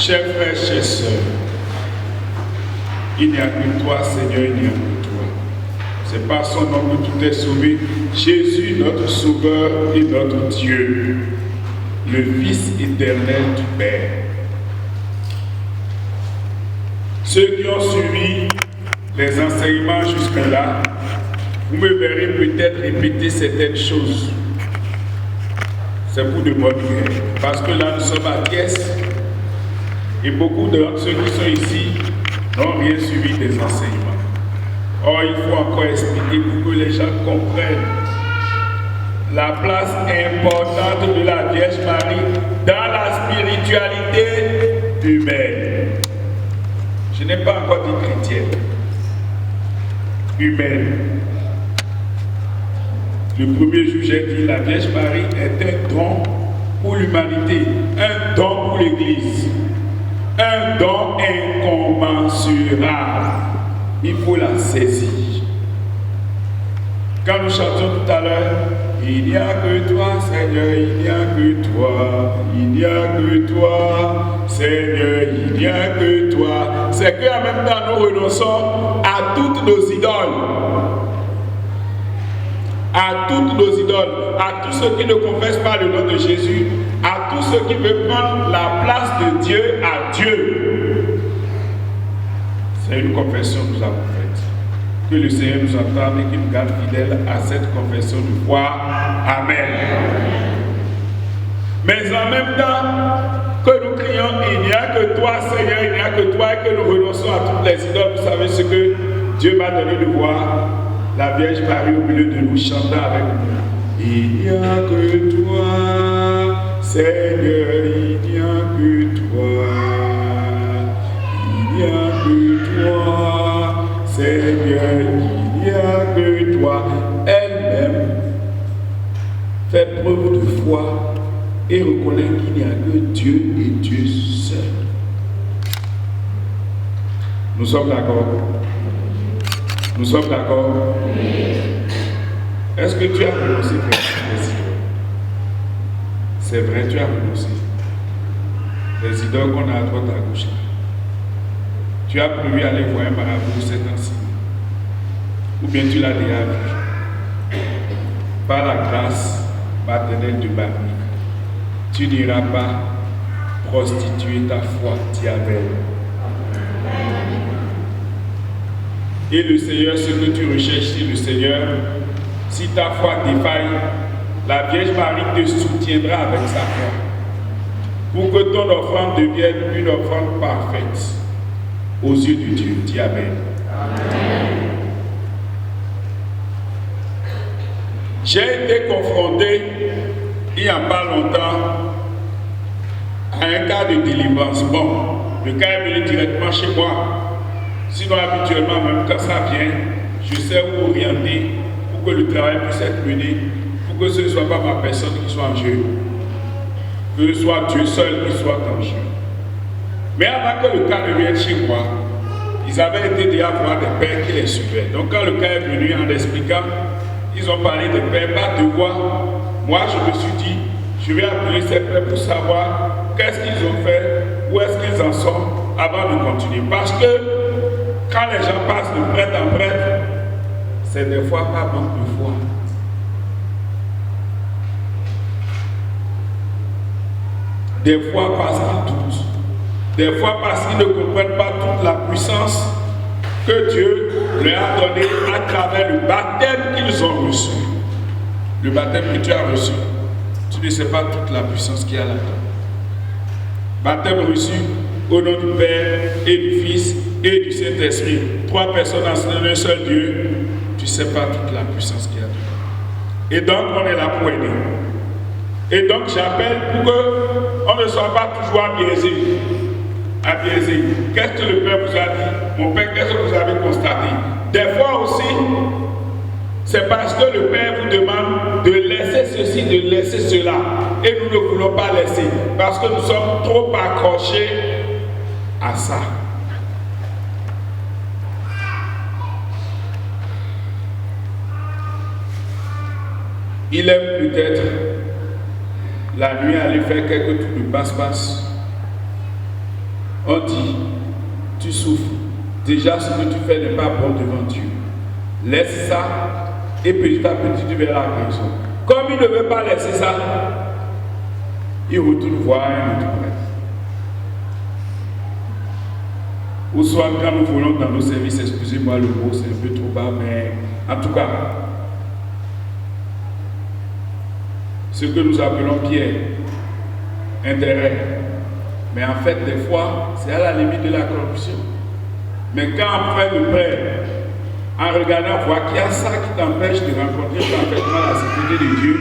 Chers frères, chers sœurs, il n'y a que toi, Seigneur, il n'y a que toi. C'est par son nom que tout est sauvé. Jésus, notre Sauveur et notre Dieu, le Fils éternel du Père. Ceux qui ont suivi les enseignements jusque-là, vous me verrez peut-être répéter certaines choses. C'est pour de bonnes guerres. Parce que là, nous sommes à Thiès. Et beaucoup de ceux qui sont ici n'ont rien suivi des enseignements. Or, il faut encore expliquer pour que les gens comprennent la place importante de la Vierge Marie dans la spiritualité humaine. Je n'ai pas encore dit chrétienne. Humaine. Le premier jour, j'ai dit la Vierge Marie est un don pour l'humanité, un don pour l'Église, un don incommensurable. Il faut la saisir. Quand nous chantions tout à l'heure, il n'y a que toi, Seigneur, il n'y a que toi, il n'y a que toi, Seigneur, il n'y a que toi. C'est qu'en même temps, nous renonçons à toutes nos idoles. À toutes nos idoles, à tous ceux qui ne confessent pas le nom de Jésus, à tous ceux qui veulent prendre la place de Dieu à Dieu. C'est une confession que nous avons faite. Que le Seigneur nous entende et qu'il nous garde fidèles à cette confession de foi. Amen. Mais en même temps que nous crions, il n'y a que toi, Seigneur, il n'y a que toi, et que nous renonçons à toutes les idoles, vous savez ce que Dieu m'a donné de voir. La Vierge Marie au milieu de nous chantant avec nous. Il n'y a que toi, Seigneur, il n'y a que toi. Il n'y a que toi, Seigneur, il n'y a que toi. Elle-même fait preuve de foi et reconnaît qu'il n'y a que Dieu et Dieu seul. Nous sommes d'accord? Nous sommes d'accord? Est-ce que tu as renoncé les idoles? C'est vrai, tu as renoncé. Les idoles qu'on a à droite à gauche. Tu as prévu aller voir un marabout cet temps-ci. Ou bien tu l'as déjà vu. Par la grâce maternelle de Marie, tu n'iras pas prostituer ta foi, Diabèle. Et le Seigneur, ce que tu recherches, c'est le Seigneur. Si ta foi défaille, la Vierge Marie te soutiendra avec sa foi. Pour que ton offrande devienne une offrande parfaite aux yeux de Dieu. Dis Amen. J'ai été confronté, il n'y a pas longtemps, à un cas de délivrance. Bon, le cas est venu directement chez moi. Sinon, habituellement, même quand ça vient, je sais où orienter pour que le travail puisse être mené, pour que ce ne soit pas ma personne qui soit en jeu, que ce soit Dieu seul qui soit en jeu. Mais avant que le cas ne vienne chez moi, ils avaient été déjà voir des pères qui les suivaient. Donc quand le cas est venu en expliquant, ils ont parlé des pères, pas de voix. Moi, je me suis dit, je vais appeler ces pères pour savoir qu'est-ce qu'ils ont fait, où est-ce qu'ils en sont, avant de continuer. Parce que quand les gens passent de prêtre en prêtre, c'est des fois pas manque de foi. Des fois parce qu'ils doutent. Des fois parce qu'ils ne comprennent pas toute la puissance que Dieu leur a donnée à travers le baptême qu'ils ont reçu. Le baptême que tu as reçu, tu ne sais pas toute la puissance qu'il y a là-dedans. Baptême reçu au nom du Père et du Fils et du Saint-Esprit. Trois personnes en un seul Dieu. Tu ne sais pas toute la puissance qu'il y a dedans. Et donc, on est là pour aider. Et donc, j'appelle pour qu'on ne soit pas toujours abiaisé. Abiaisé. Qu'est-ce que le Père vous a dit? Mon Père, qu'est-ce que vous avez constaté? Des fois aussi, c'est parce que le Père vous demande de laisser ceci, de laisser cela. Et nous ne voulons pas laisser. Parce que nous sommes trop accrochés à ça. Il aime peut-être la nuit aller faire quelques tours de passe-passe. On dit, tu souffres. Déjà, ce que tu fais n'est pas bon devant Dieu. Laisse ça et petit à petit tu verras la guérison. Comme il ne veut pas laisser ça, il retourne voir un autre prêtre. Ou soit quand nous voulons dans nos services, excusez-moi le mot, c'est un peu trop bas, mais en tout cas, ce que nous appelons Pierre, intérêt. Mais en fait, des fois, c'est à la limite de la corruption. Mais quand on fait le prêtre, en regardant, voir qu'il y a ça qui t'empêche de rencontrer parfaitement la sécurité de Dieu,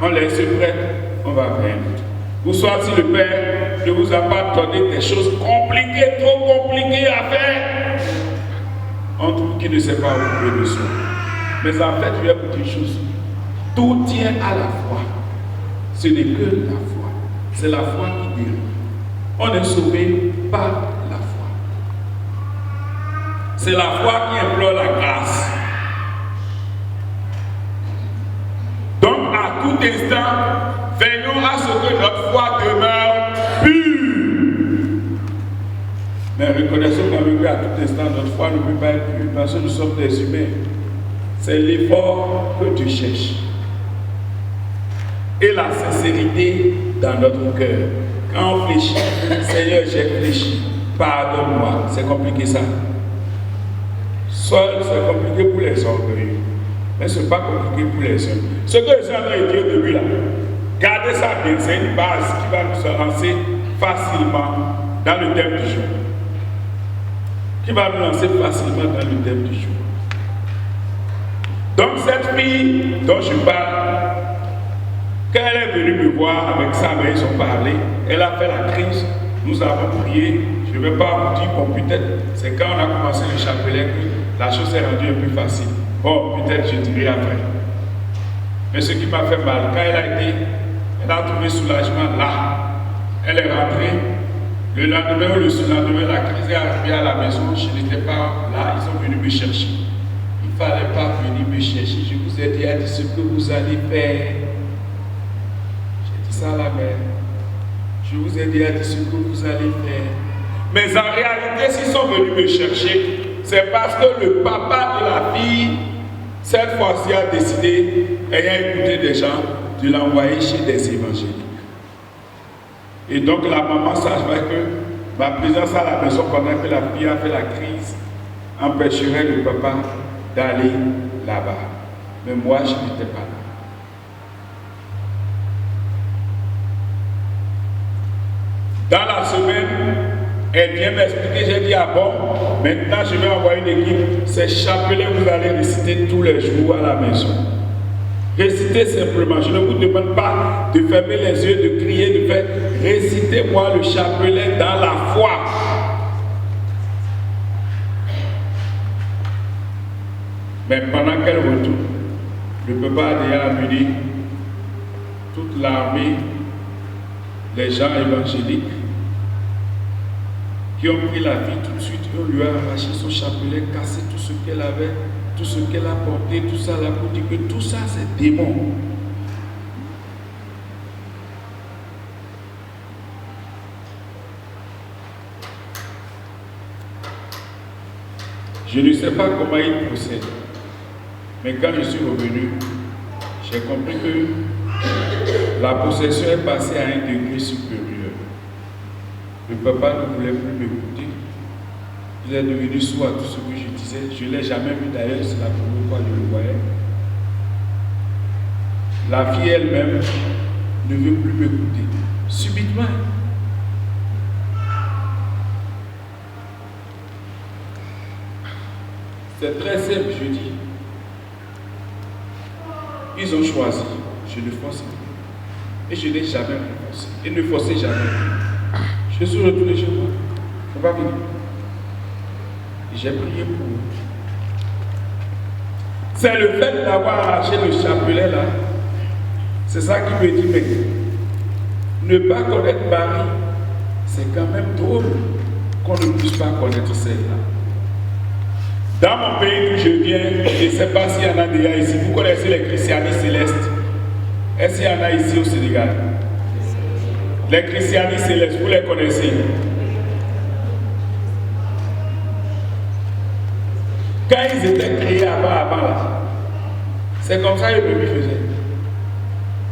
on laisse le prêtre, on va vers un autre. Ou soit si le Père ne vous a pas donné des choses compliquées, trop compliquées à faire, on trouve qu'il ne sait pas où trouver le soin. Mais en fait, je vais vous dire une chose. Tout tient à la foi. Ce n'est que la foi. C'est la foi qui guérit. On est sauvé par la foi. C'est la foi qui implore la grâce. Donc, à tout instant, veillons à ce que notre foi demeure pure. Mais reconnaissons quand même qu'à tout instant, notre foi ne peut pas être pure parce que nous sommes des humains. C'est l'effort que tu cherches. Et la sincérité dans notre cœur. Quand on fléchit, Seigneur, j'ai fléchi, pardonne-moi. C'est compliqué ça. Seul, c'est compliqué pour les orgueilleux. Mais ce n'est pas compliqué pour les hommes. Ce que je suis en train de dire au début là, gardez ça bien, c'est une base qui va nous lancer facilement dans le thème du jour. Qui va nous lancer facilement dans le thème du jour. Donc cette fille dont je parle, quand elle est venue me voir avec sa mère, ils ont parlé, elle a fait la crise, nous avons prié. Je ne vais pas vous dire, bon, peut-être, c'est quand on a commencé le chapelet que la chose est rendue un peu facile. Bon, peut-être je dirai après. Mais ce qui m'a fait mal, quand elle a trouvé soulagement là. Elle est rentrée. Le lendemain ou le surlendemain, la crise est arrivée à la maison. Je n'étais pas là. Ils sont venus me chercher. Il ne fallait pas venir me chercher. Je vous ai dit ce que vous allez faire. J'ai dit ça à la mère. Je vous ai dit ce que vous allez faire. Mais en réalité, s'ils sont venus me chercher, c'est parce que le papa de la fille, cette fois-ci, a décidé, ayant écouté des gens, de l'envoyer chez des évangéliques. Et donc la maman savait que ma présence à la maison pendant que la fille a fait la crise empêcherait le papa d'aller là-bas. Mais moi, je n'étais pas là. Dans la semaine, elle vient m'expliquer, j'ai dit, ah bon, maintenant je vais envoyer une équipe, ces chapelets vous allez réciter tous les jours à la maison. Récitez simplement, je ne vous demande pas de fermer les yeux, de crier, de faire, récitez-moi le chapelet dans la foi. Mais pendant qu'elle retourne, le papa a déjà amené toute l'armée, les gens évangéliques, qui ont pris la fille tout de suite, on lui a arraché son chapelet, cassé tout ce qu'elle avait, tout ce qu'elle a porté, tout ça là pour dire que tout ça c'est démon. Je ne sais pas comment il procède, mais quand je suis revenu, j'ai compris que la possession est passée à un degré supérieur. Le papa ne voulait plus m'écouter. Il est devenu sourd à tout ce que je disais. Je ne l'ai jamais vu d'ailleurs, c'est la première fois que je le voyais. La fille elle-même ne veut plus m'écouter. Subitement. C'est très simple, je dis. Ils ont choisi. Je ne force pas. Et je n'ai jamais forcé. Et ne forcez jamais. Je suis retourné chez moi. Il ne faut pas venir. J'ai prié pour eux. C'est le fait d'avoir arraché le chapelet là. C'est ça qui me dit, mais ne pas connaître Marie, c'est quand même drôle qu'on ne puisse pas connaître celle-là. Dans mon pays d'où je viens, je ne sais pas s'il y en a déjà ici. Vous connaissez les christianistes célestes? Est-ce qu'il y en a ici au Sénégal? Les christianistes célestes, vous les connaissez? Quand ils étaient créés avant là, c'est comme ça que le lui faisait.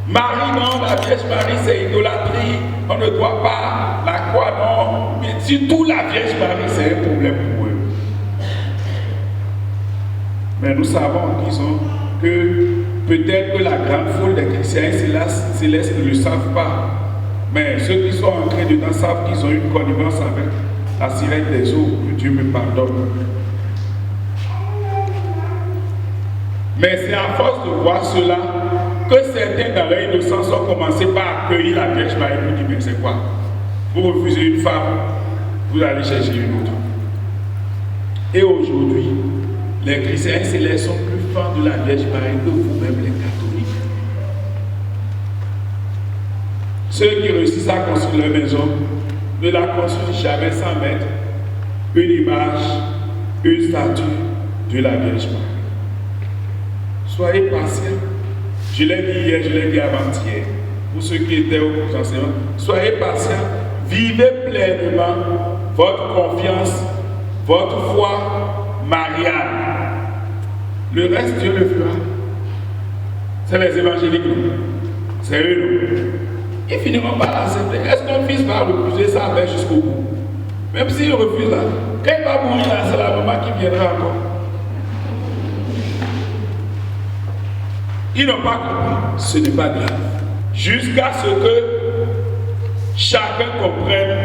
Marie, non, la Vierge Marie, c'est idolâtrie. On ne doit pas la croire, non. Mais surtout la Vierge Marie, c'est un problème pour eux. Mais nous savons que peut-être que la grande foule des chrétiens célestes ne le savent pas. Mais ceux qui sont entrés dedans savent qu'ils ont une connivence avec la sirène des eaux. Que Dieu me pardonne. Mais c'est à force de voir cela que certains dans leur innocence ont commencé par accueillir la Vierge Marie pour dire mais c'est quoi? Vous refusez une femme, vous allez chercher une autre. Et aujourd'hui, les chrétiens célestes sont plus fans de la Vierge Marie que vous-même les catholiques. Ceux qui réussissent à construire leur maison ne la construisent jamais sans mettre une image, une statue de la Vierge Marie. Soyez patients. Je l'ai dit hier, je l'ai dit avant-hier. Pour ceux qui étaient au enseignement, soyez patients. Vivez pleinement votre confiance, votre foi mariale. Le reste, Dieu le fera. C'est les évangéliques, non? C'est eux, non? Ils finiront par l'accepter. Est-ce qu'un fils va refuser sa mère jusqu'au bout? Même s'il refuse là, quand il va mourir là, c'est la maman qui viendra encore. Ils n'ont pas compris, ce n'est pas grave. Jusqu'à ce que chacun comprenne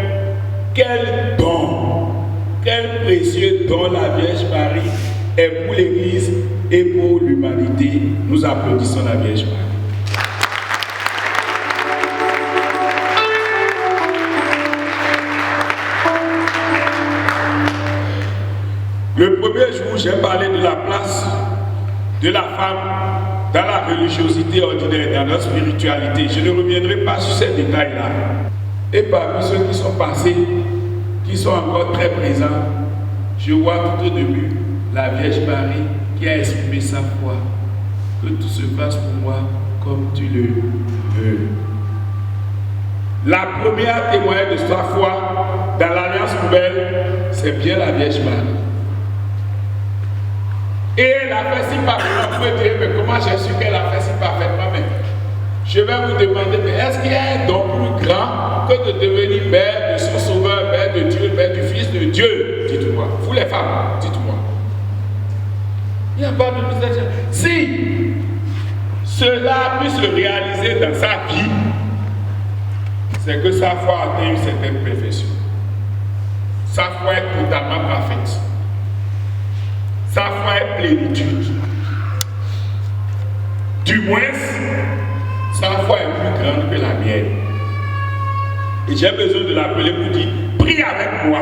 quel don, quel précieux don la Vierge Marie est pour l'Église et pour l'humanité. Nous applaudissons la Vierge Marie. Le premier jour, j'ai parlé de la place de la femme dans la religiosité ordinaire, dans notre spiritualité. Je ne reviendrai pas sur ces détails-là. Et parmi ceux qui sont passés, qui sont encore très présents, je vois tout au début la Vierge Marie qui a exprimé sa foi. Que tout se passe pour moi comme tu le veux. La première témoin de sa foi dans l'Alliance nouvelle, c'est bien la Vierge Marie. Et elle a fait si parfaitement. Vous pouvez dire, mais comment j'ai su qu'elle a fait si parfaitement? Mais je vais vous demander, mais est-ce qu'il y a un don plus grand que de devenir mère de son sauveur, mère de Dieu, mère du Fils de Dieu? Dites-moi. Vous les femmes, dites-moi. Il n'y a pas de message. Si cela a pu se réaliser dans sa vie, c'est que sa foi a atteint une certaine perfection. Sa foi est totalement parfaite. Sa foi est plénitude. Du moins, sa foi est plus grande que la mienne. Et j'ai besoin de l'appeler pour dire, prie avec moi.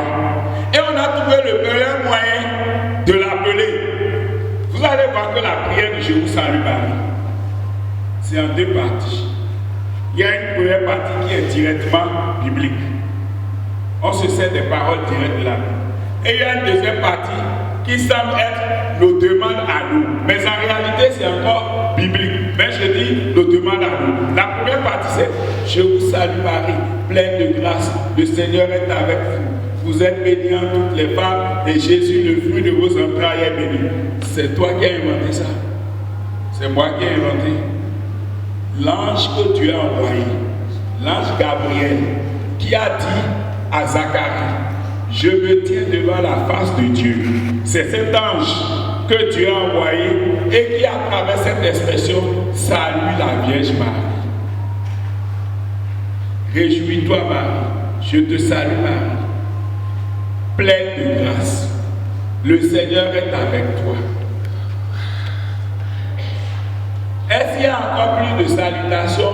Et on a trouvé le meilleur moyen de l'appeler. Vous allez voir que la prière de Je vous salue Marie, c'est en deux parties. Il y a une première partie qui est directement biblique. On se sert des paroles directes de la Bible. Et il y a une deuxième partie qui semble être nos demandes à nous. Mais en réalité, c'est encore biblique. Mais je dis nos demandes à nous. La première partie, c'est Je vous salue Marie, pleine de grâce. Le Seigneur est avec vous. Vous êtes bénie en toutes les femmes et Jésus, le fruit de vos entrailles, est béni. C'est toi qui as inventé ça. C'est moi qui ai inventé. L'ange que tu as envoyé, l'ange Gabriel, qui a dit à Zacharie, je me tiens devant la face de Dieu. C'est cet ange que Dieu a envoyé et qui, à travers cette expression, salue la Vierge Marie. Réjouis-toi, Marie, je te salue, Marie, pleine de grâce. Le Seigneur est avec toi. Est-ce qu'il y a encore plus de salutations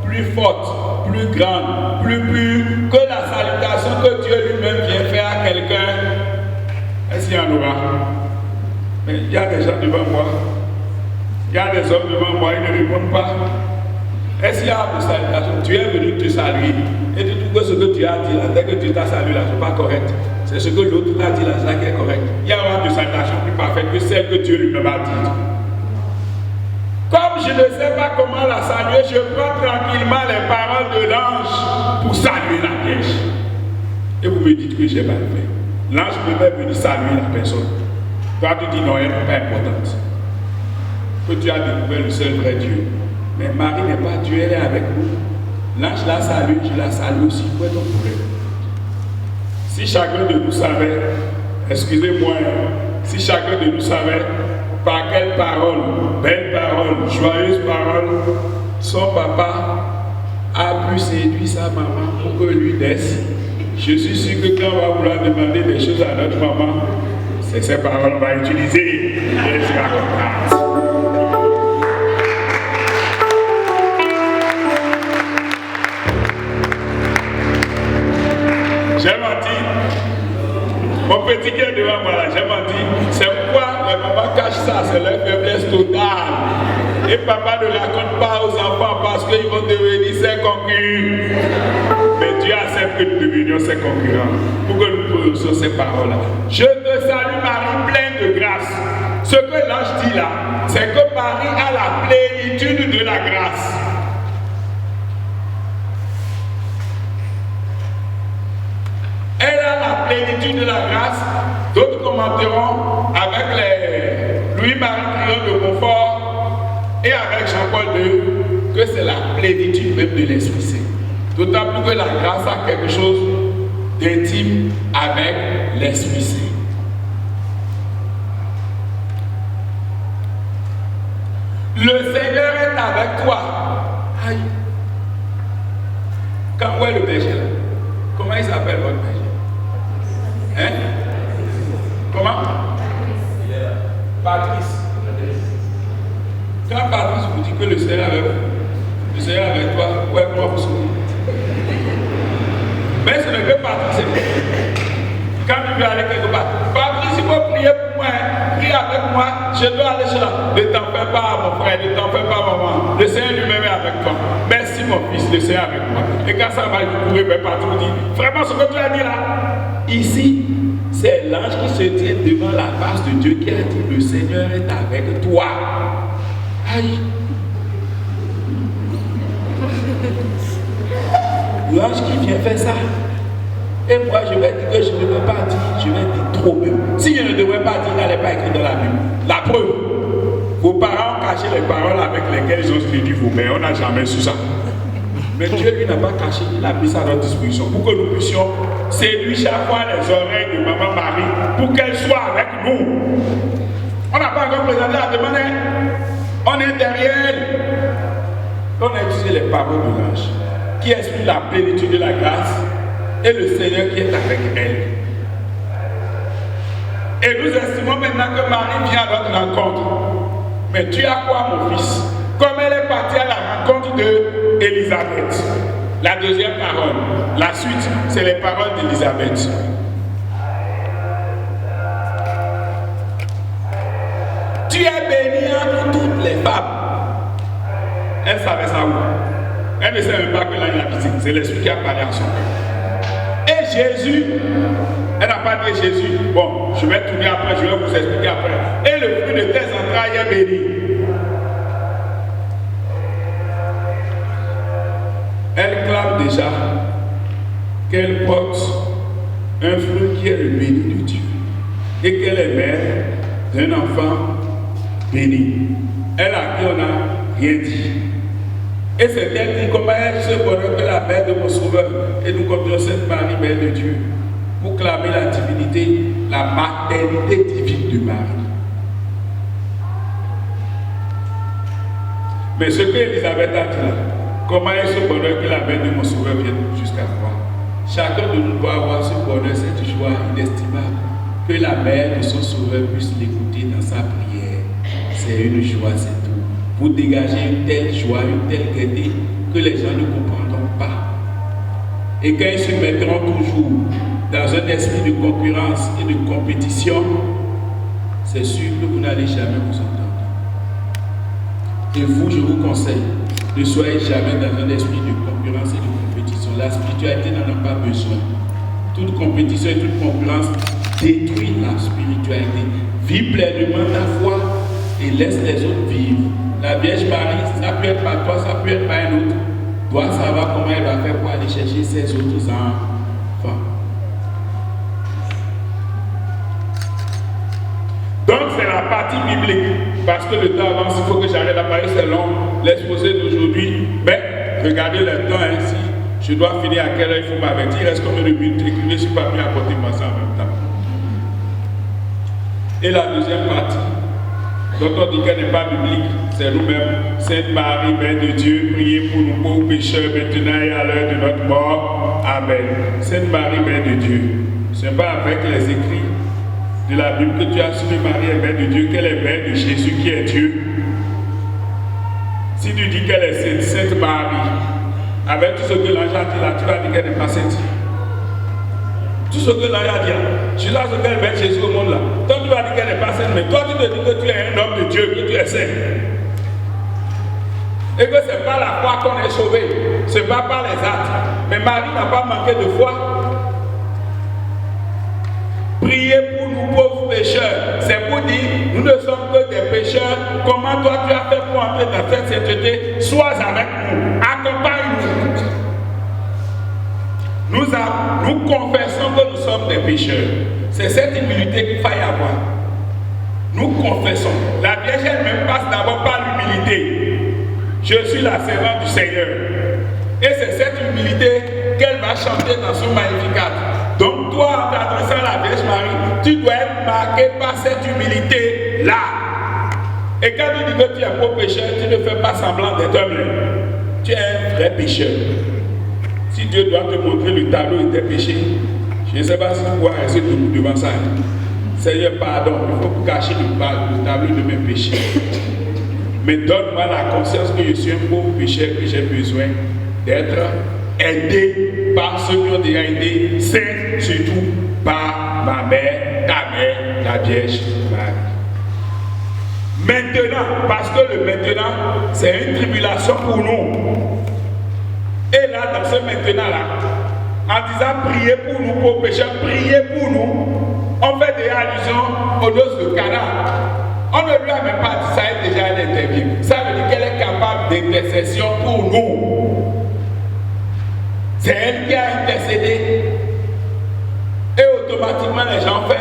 plus fortes, plus grandes, plus pures que la salutation que Dieu lui-même vient faire à quelqu'un? Est-ce qu'il y en aura? Mais il y a des gens devant moi. Il y a des hommes devant moi, ils ne répondent pas. Est-ce qu'il y a des salutations? Tu es venu te saluer. Et tu trouves que ce que tu as dit là, dès que Dieu t'a salué là, ce n'est pas correct. C'est ce que l'autre t'a dit là, c'est ça qui est correct. Il y aura des salutations plus parfaites que celles que Dieu lui-même a dites. Comme je ne sais pas comment la saluer, je prends tranquillement les paroles de l'ange pour saluer la Vierge. Et vous me dites que j'ai mal fait. L'ange peut même venir saluer la personne. Toi, tu dis non, elle n'est pas importante. Que tu as découvert le seul vrai Dieu. Mais Marie n'est pas Dieu, elle est avec nous. L'ange la salue, je la salue aussi. Où est ton problème? Si chacun de nous savait, excusez-moi, si chacun de nous savait par quelle parole, belle parole, joyeuse parole, son papa a pu séduire sa maman pour que lui naisse, je suis sûr que quand on va vouloir demander des choses à notre maman, c'est ces paroles qu'on va utiliser et elle sera contente. J'ai menti. Mon petit cœur devant moi là, j'ai menti. C'est pourquoi les mamans cachent ça, c'est leur faiblesse totale. Et papa ne raconte pas aux enfants parce qu'ils vont devenir ses concurrents. Mais Dieu accepte que nous devenions ses concurrents pour que nous prononcions ces paroles-là. Je te salue Marie, pleine de grâce. Ce que l'ange dit là, c'est que Marie a la plénitude de la grâce. Elle a la plénitude de la grâce. D'autres commenteront avec les Louis-Marie Crillon de Montfort et avec Jean-Paul II que c'est la plénitude même de l'Esprit Saint. D'autant plus que la grâce a quelque chose d'intime avec l'Esprit Saint. Le Seigneur est avec toi. Aïe. Quand où est le berger là? Comment il s'appelle votre berger? Hein? Comment? Patrice. Quand Patrice vous dit que le Seigneur est avec vous, le Seigneur est avec toi, où est comment vous souriez? Mais ce n'est que Patrice. Quand tu veux aller quelque part, Patrice, il faut prier pour moi, prie avec moi, je dois aller chez là. Ne t'en fais pas, mon frère, ne t'en fais pas, maman. Le Seigneur lui-même est avec toi. Merci, mon fils, le Seigneur est avec moi. Et quand ça va vous courir, Patrice dit, vraiment, ce que tu as dit là, ici, c'est l'ange qui se tient devant la face de Dieu qui a dit, le Seigneur est avec toi. Aïe. L'ange qui vient faire ça. Et moi, je vais dire que je ne vais pas dire, je vais dire trop peu. Si je ne devrais pas dire, n'allez pas écrit dans la Bible. La preuve, vos parents ont caché les paroles avec lesquelles ils ont séduit vos mères. On n'a jamais su ça. Mais Dieu, lui, n'a pas caché, il a mis ça à notre disposition pour que nous puissions séduire chaque fois les oreilles de maman Marie pour qu'elle soit avec nous. On n'a pas encore présenté la demande. On est derrière elle. On a utilisé les paroles de l'ange qui expliquent la plénitude de la grâce et le Seigneur qui est avec elle. Et nous estimons maintenant que Marie vient à notre rencontre. Mais tu as quoi, mon fils? Comme elle est partie à la rencontre d'Élisabeth. La deuxième parole. La suite, c'est les paroles d'Élisabeth. Tu es bénie entre toutes les femmes. Elle savait ça où? Elle ne savait pas que là il a visité. C'est l'Esprit qui a parlé à son cœur. Et Jésus, elle n'a pas dit Jésus. Bon, je vais tourner après, je vais vous expliquer après. Et le fruit de tes entrailles est béni. Elle clame déjà qu'elle porte un fruit qui est le béni de Dieu et qu'elle est mère d'un enfant béni. Elle à qui on n'a rien dit. Et c'est elle qui comment elle se bonheur que la mère de mon sauveur et nous confions cette Marie, mère de Dieu, pour clamer la divinité, la maternité divine de Marie. Mais ce que Élisabeth a dit là, comment est ce bonheur que la mère de mon sauveur vient jusqu'à moi? Chacun de nous doit avoir ce bonheur, cette joie inestimable, que la mère de son sauveur puisse l'écouter dans sa prière. C'est une joie, c'est tout. Pour dégager une telle joie, une telle gaieté que les gens ne comprendront pas. Et quand ils se mettront toujours dans un esprit de concurrence et de compétition, c'est sûr que vous n'allez jamais vous entendre. Et vous, je vous conseille, ne soyez jamais dans un esprit de concurrence et de compétition. La spiritualité n'en a pas besoin. Toute compétition et toute concurrence détruit la spiritualité. Vis pleinement ta foi et laisse les autres vivre. La Vierge Marie, ça peut être par toi, ça peut être par un autre, doit savoir comment elle va faire pour aller chercher ses autres enfants. Donc partie biblique, parce que le temps avance, il faut que j'arrête à parler, c'est long, l'exposé d'aujourd'hui. Mais regardez le temps ainsi. Je dois finir à quelle heure il faut m'avertir. Il reste combien de minutes? Écrivez sur papier à côté de moi ça en même temps. Et la deuxième partie, dont on dit qu'elle n'est pas biblique, c'est nous-mêmes. Sainte Marie, Mère de Dieu, priez pour nous pauvres pécheurs, maintenant et à l'heure de notre mort. Amen. Sainte Marie, Mère de Dieu. Ce n'est pas avec les écrits de la Bible que tu as su que Marie est Mère de Dieu, qu'elle est Mère de Jésus qui est Dieu. Si tu dis qu'elle est Sainte Marie, avec tout ce que l'ange a dit là, tu vas dire qu'elle n'est pas sainte. Tout ce que l'ange a dit là, je suis là ce qu'elle met Jésus au monde là. Toi tu vas dire qu'elle n'est pas sainte, mais toi tu te dis que tu es un homme de Dieu, que tu es saint. Et que ce n'est pas la foi qu'on est sauvé, ce n'est pas par les actes. Mais Marie n'a pas manqué de foi. Priez pour nous pauvres pécheurs. C'est pour dire, nous ne sommes que des pécheurs. Comment toi tu as fait pour entrer dans cette sainteté? Sois avec nous, accompagne-nous. Nous confessons que nous sommes des pécheurs. C'est cette humilité qu'il faille avoir. Nous confessons. La Vierge elle-même passe d'abord par l'humilité. Je suis la servante du Seigneur. Et c'est cette humilité qu'elle va chanter dans son Magnificat. Donc toi, en t'adressant à la Vierge Marie, tu dois être marqué par cette humilité-là. Et quand tu dis que tu es un pauvre pécheur, tu ne fais pas semblant d'être humble. Tu es un vrai pécheur. Si Dieu doit te montrer le tableau de tes péchés, je ne sais pas si tu pourras rester debout devant ça. Seigneur, pardon, il faut cacher le tableau de mes péchés. Mais donne-moi la conscience que je suis un pauvre pécheur, que j'ai besoin d'être aidé par ceux qui ont déjà aidé, c'est surtout par ma mère, ta mère, la Vierge Marie. Maintenant, parce que le maintenant, c'est une tribulation pour nous. Et là, dans ce maintenant-là, en disant priez pour nous, pauvres pécheurs, priez pour nous, on fait des allusions aux noces de Cana. On ne lui a même pas dit ça, elle déjà elle intervient. Ça veut dire qu'elle est capable d'intercession pour nous. C'est elle qui a intercédé. Et automatiquement les gens font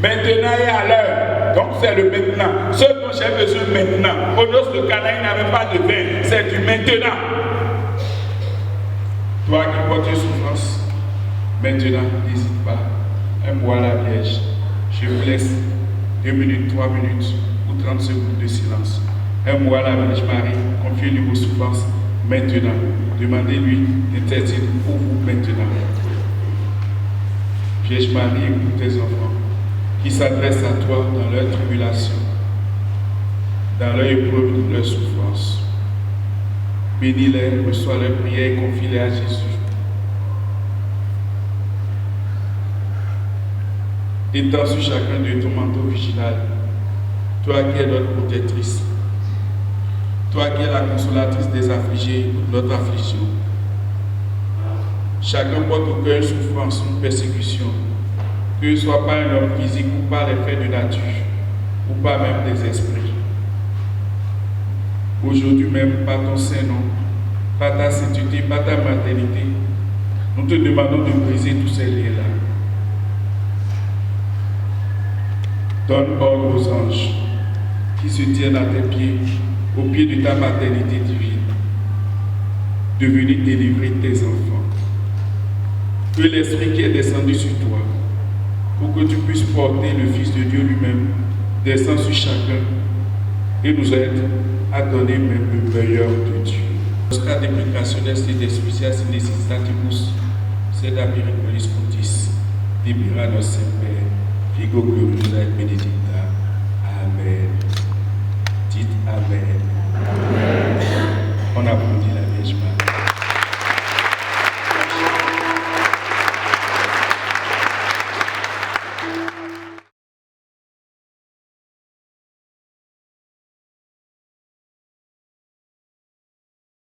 maintenant et à l'heure. Donc c'est le maintenant. Ce dont j'ai besoin maintenant. Aux noces de Cana, il n'avait pas de vin. C'est du maintenant. Toi qui portes une souffrance, maintenant, n'hésite pas. Aime-moi la Vierge. Je vous laisse 2 minutes, 3 minutes ou 30 secondes de silence. Aime-moi la Vierge Marie. Confiez-lui vos souffrances maintenant. Demandez-lui d'intercéder pour vous maintenant. Vierge Marie, écoute tes enfants qui s'adressent à toi dans leur tribulation, dans leur épreuve, dans leur souffrance. Bénis-les, reçois leurs prières et confie-les à Jésus. Étends sur chacun de ton manteau viginal, toi qui es notre protectrice, toi qui es la consolatrice des affligés, notre affliction. Chacun porte au cœur une souffrance, une persécution, que ce soit par un homme physique ou par les faits de nature, ou par même des esprits. Aujourd'hui même, par ton Saint-Nom, par ta sainteté, par ta maternité, nous te demandons de briser tous ces liens-là. Donne ordre aux anges qui se tiennent à tes pieds, au pied de ta maternité divine, de venir délivrer tes enfants. Que l'Esprit qui est descendu sur toi, pour que tu puisses porter le Fils de Dieu lui-même, descend sur chacun et nous aide à donner même le meilleur de Dieu. Lorsqu'à déprecationnel, c'est des spéciales necessitatis, c'est la miraculis cutis, libera nos Saint-Père, Figo gloriosa et benedicta. Amen. Dites Amen.